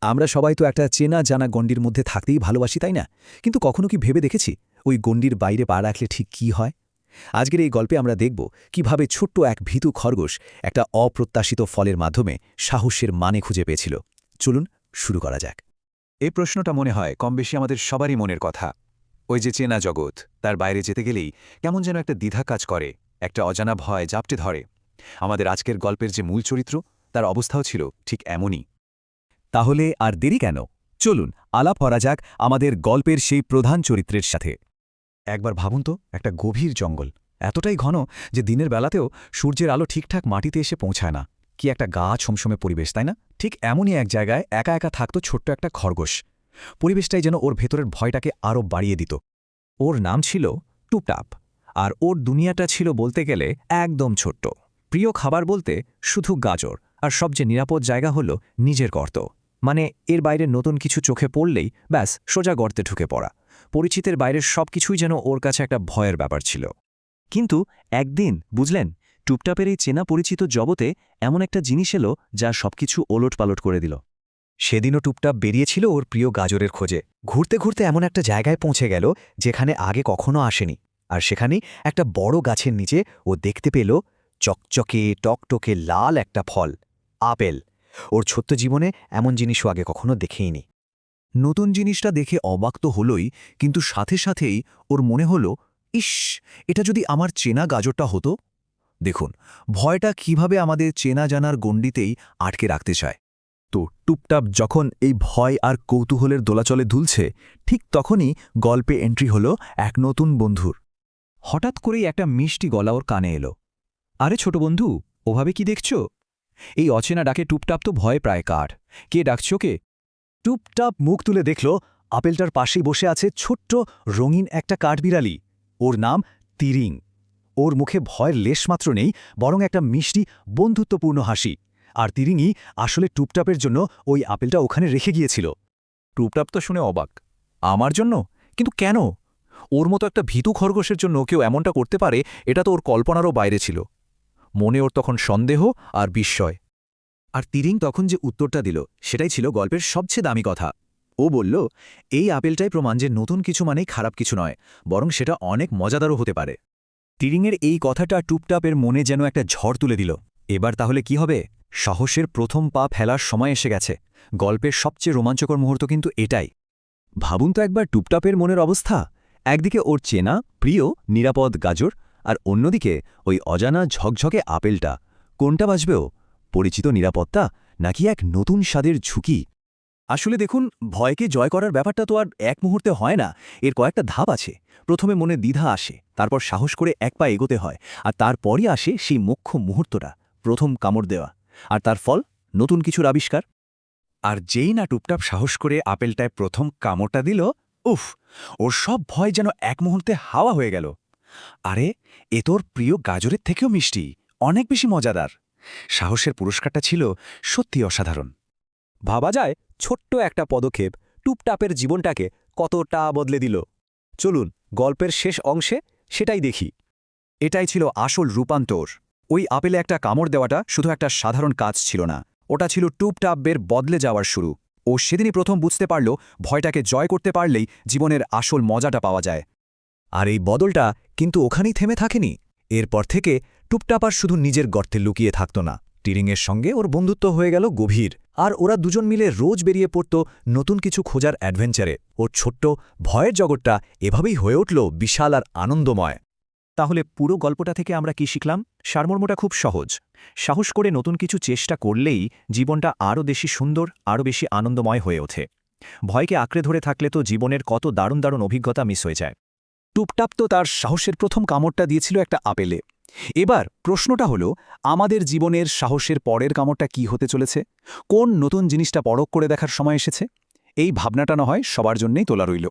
আমরা সবাই তো একটা চেনা জানা গণ্ডির মধ্যে থাকতেই ভালোবাসি, তাই না? কিন্তু কখনো কি ভেবে দেখেছি ওই গণ্ডির বাইরে পা রাখলে ঠিক কি হয়? আজকের এই গল্পে আমরা দেখব কিভাবে ছোট্ট এক ভীতু খরগোশ একটা অপ্রত্যাশিত ফলের মাধ্যমে সাহসের মানে খুঁজে পেয়েছিল। চলুন শুরু করা যাক। এই প্রশ্নটা মনে হয় কমবেশি আমাদের সবারই মনের কথা। ওই যে চেনা জগৎ, তার বাইরে যেতে গেলেই কেমন যেন একটা দ্বিধা কাজ করে, একটা অজানা ভয় জাপটে ধরে। আমাদের আজকের গল্পের যে মূল চরিত্র, তার অবস্থাও ছিল ঠিক এমনই। তাহলে আর দেরি কেন? চলুন আলাপ করা যাক আমাদের গল্পের সেই প্রধান চরিত্রের সাথে। একবার ভাবুন তো, একটা গভীর জঙ্গল, এতটাই ঘন যে দিনের বেলাতেও সূর্যের আলো ঠিকঠাক মাটিতে এসে পৌঁছায় না। কি একটা গা ছমছমে পরিবেশ, তাই না? ঠিক এমনই এক জায়গায় একা একা থাকত ছোট্ট একটা খরগোশ। পরিবেশটাই যেন ওর ভেতরের ভয়টাকে আরও বাড়িয়ে দিত। ওর নাম ছিল টুপটাপ, আর ওর দুনিয়াটা ছিল বলতে গেলে একদম ছোট্ট। প্রিয় খাবার বলতে শুধু গাজর, আর সবচেয়ে নিরাপদ জায়গা হলো নিজের গর্ত। মানে এর বাইরে নতুন কিছু চোখে পড়লেই ব্যাস সোজা গর্তে ঢুকে পড়া। পরিচিতের বাইরের সবকিছুই যেন ওর কাছে একটা ভয়ের ব্যাপার ছিল। কিন্তু একদিন বুঝলেন, টুপটাপের এই চেনা পরিচিত জগতে এমন একটা জিনিস এলো যা সবকিছু ওলটপালট করে দিল। সেদিনও টুপটাপ বেরিয়েছিল ওর প্রিয় গাজরের খোঁজে। ঘুরতে ঘুরতে এমন একটা জায়গায় পৌঁছে গেল যেখানে আগে কখনো আসেনি। আর সেখানেই একটা বড় গাছের নিচে ও দেখতে পেল চকচকে টকটকে লাল একটা ফল, আপেল। ওর ছোট্ট জীবনে এমন জিনিসও আগে কখনো দেখেইনি। নতুন জিনিসটা দেখে অবাক তো হলোই, কিন্তু সাথে সাথেই ওর মনে হল, ইস, এটা যদি আমার চেনা গাজরটা হতো। দেখুন, ভয়টা কিভাবে আমাদের চেনা জানার গণ্ডিতেই আটকে রাখতে চায়। তো টুপটাপ যখন এই ভয় আর কৌতূহলের দোলাচলে দুলছে, ঠিক তখনই গল্পে এন্ট্রি হলো এক নতুন বন্ধুর। হঠাৎ করেই একটা মিষ্টি গলা ওর কানে এলো। আরে ছোট বন্ধু, ওভাবে কি দেখছ? এই অচেনা ডাকে টুপটাপ তো ভয় প্রায় কাঠ। কে ডাকছ কে? টুপটাপ মুখ তুলে দেখল আপেলটার পাশেই বসে আছে ছোট্ট রঙিন একটা কাঠবিড়ালি। ওর নাম তিরিং। ওর মুখে ভয়ের লেশমাত্র নেই, বরং একটা মিষ্টি বন্ধুত্বপূর্ণ হাসি। আর তিরিংই আসলে টুপটাপের জন্য ওই আপেলটা ওখানে রেখে গিয়েছিল। টুপটাপ তো শুনে অবাক। আমার জন্য? কিন্তু কেন? ওর মতো একটা ভীতু খরগোশের জন্য কেউ এমনটা করতে পারে, এটা তো ওর কল্পনারও বাইরে ছিল। মনে ওর তখন সন্দেহ আর বিস্ময়। আর তিরিং তখন যে উত্তরটা দিল, সেটাই ছিল গল্পের সবচেয়ে দামি কথা। ও বলল, এই আপেলটাই প্রমাণ যে নতুন কিছু মানেই খারাপ কিছু নয়, বরং সেটা অনেক মজাদারও হতে পারে। তিরিংয়ের এই কথাটা টুপটাপের মনে যেন একটা ঝড় তুলে দিল। এবার তাহলে কি হবে? সাহসের প্রথম পা ফেলার সময় এসে গেছে। গল্পের সবচেয়ে রোমাঞ্চকর মুহূর্ত কিন্তু এটাই। ভাবুন তো একবার টুপটাপের মনের অবস্থা। একদিকে ওর চেনা প্রিয় নিরাপদ গাজর, আর অন্যদিকে ওই অজানা ঝকঝকে আপেলটা। কোনটা বাঁচবেও? পরিচিত নিরাপত্তা নাকি এক নতুন স্বাদের ঝুঁকি? আসলে দেখুন, ভয়কে জয় করার ব্যাপারটা তো আর এক মুহূর্তে হয় না। এর কয়েকটা ধাপ আছে। প্রথমে মনে দ্বিধা আসে, তারপর সাহস করে এক পা এগোতে হয়, আর তারপরই আসে সেই মুখ্য মুহূর্তটা, প্রথম কামড় দেওয়া। আর তার ফল নতুন কিছুর আবিষ্কার। আর যেই না টুপটাপ সাহস করে আপেলটায় প্রথম কামড়টা দিল, উফ, ওর সব ভয় যেন এক মুহূর্তে হাওয়া হয়ে গেল। আরে, এ তোর প্রিয় গাজরের থেকেও মিষ্টি, অনেক বেশি মজাদার। সাহসের পুরস্কারটা ছিল সত্যি অসাধারণ। ভাবা যায় ছোট্ট একটা পদক্ষেপ টুপটাপের জীবনটাকে কতটা বদলে দিল। চলুন গল্পের শেষ অংশে সেটাই দেখি। এটাই ছিল আসল রূপান্তর। ওই আপেলে একটা কামড় দেওয়াটা শুধু একটা সাধারণ কাজ ছিল না, ওটা ছিল টুপটাপের বদলে যাওয়ার শুরু। ও সেদিনই প্রথম বুঝতে পারল, ভয়টাকে জয় করতে পারলেই জীবনের আসল মজাটা পাওয়া যায়। আর এই বদলটা কিন্তু ওখানেই থেমে থাকেনি। এরপর থেকে টুপটাপ আর শুধু নিজের গর্তে লুকিয়ে থাকত না। টিরিংয়ের সঙ্গে ওর বন্ধুত্ব হয়ে গেল গভীর, আর ওরা দুজন মিলে রোজ বেরিয়ে পড়ত নতুন কিছু খোঁজার অ্যাডভেঞ্চারে। ওর ছোট্ট ভয়ের জগৎটা এভাবেই হয়ে উঠল বিশাল আর আনন্দময়। তাহলে পুরো গল্পটা থেকে আমরা কি শিখলাম? সারমর্মটা খুব সহজ। সাহস করে নতুন কিছু চেষ্টা করলেই জীবনটা আরও বেশি সুন্দর, আরও বেশি আনন্দময় হয়ে ওঠে। ভয়কে আঁকড়ে ধরে থাকলে তো জীবনের কত দারুণ দারুণ অভিজ্ঞতা মিস হয়ে যায়। টুপটাপ তো তার সাহসের প্রথম কামড়টা দিয়েছিল একটা আপেলে। এবার প্রশ্নটা হলো, আমাদের জীবনের সাহসের পরের কামড়টা কি হতে চলেছে? কোন নতুন জিনিসটা পরখ করে দেখার সময় এসেছে? এই ভাবনাটা না হয় সবার জন্যই তোলা রইল।